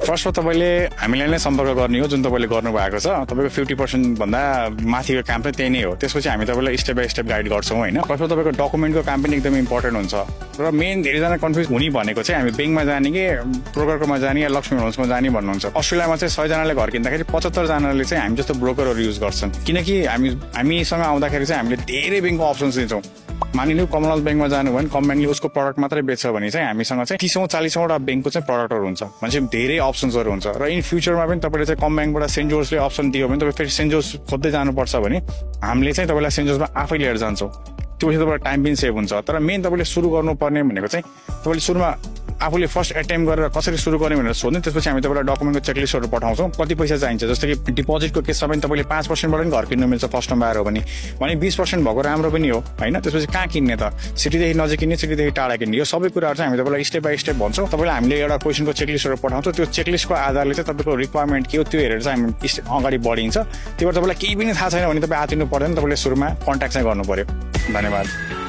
फर्स्टमा तपाईँले हामीलाई नै सम्पर्क गर्ने हो जुन तपाईँले गर्नुभएको छ तपाईँको 50% भन्दा माथिको काम चाहिँ त्यही नै हो त्यसपछि हामी तपाईँलाई स्टेप बाई स्टेप गाइड गर्छौँ होइन फर्स्टमा तपाईँको डकुमेन्टको काम पनि एकदमै इम्पोर्टेन्ट हुन्छ र मेन धेरैजना कन्फ्युज हुने भनेको चाहिँ हामी ब्याङ्कमा जाने कि ब्रोकरकोमा जाने या लक्ष्मी होम्समा जाने भन्नुहुन्छ अस्ट्रेलियामा चाहिँ 100जनाले घर किन्दाखेरि 75जनाले चाहिँ हामी जस्तो ब्रोकरहरू युज गर्छन् किनकि हामीसँग आउँदाखेरि चाहिँ हामीले धेरै ब्याङ्कको अप्सन्स दिन्छौँ मानिलिउँ कमनवेल्थ ब्याङ्कमा जानु भयो भने कम ब्याङ्कले उसको प्रडक्ट मात्रै बेच्छ भने चाहिँ हामीसँग चाहिँ 30-40वटा ब्याङ्कको चाहिँ प्रडक्टहरू हुन्छ भनेपछि धेरै अप्सन्सहरू हुन्छ र इन फ्युचरमा पनि तपाईँले चाहिँ कम ब्याङ्कबाट सेन्ट जोर्सले अप्सन दियो भने तपाईँ फेरि सेन्ट जोर्स खोज्दै जानुपर्छ भने हामीले चाहिँ तपाईँलाई सेन्ट जोर्समा आफै लिएर जान्छौँ त्यो चाहिँ तपाईँलाई टाइम पनि सेभ हुन्छ तर मेन तपाईँले सुरु गर्नुपर्ने भनेको चाहिँ तपाईँले सुरुमा आफूले फर्स्ट एटेम्प गरेर कसरी सुरु गर्ने भनेर सोध्ने त्यसपछि हामी तपाईँलाई डकुमेन्टको चेकलिस्टहरू पठाउँछौँ कति पैसा चाहिन्छ जस्तो कि डिपोजिटको केसमा पनि तपाईँले 5%बाट पनि घर किन्नु मिल्छ फर्स्टमा आएर भने 20% भएको राम्रो पनि हो होइन त्यसपछि कहाँ किन्ने त सिटीदेखि नजिक किन्ने सिटीदेखि टाढा किन्ने यो सबै कुराहरू चाहिँ हामी तपाईँलाई स्टेप बाई स्टेप भन्छौँ तपाईँलाई हामीले एउटा क्वेसनको चेकलिस्टहरू पठाउँछौँ त्यो चेकलिस्टको आधारले चाहिँ तपाईँको रिक्वायरमेन्ट के हो त्यो हेरेर चाहिँ हामी अगाडि बढिन्छ त्यो भएर तपाईँलाई केही पनि थाहा छैन भने तपाईँ आतिनु पर्दैन तपाईँले सुरुमा कन्ट्याक्ट चाहिँ गर्नु पर्यो धन्यवाद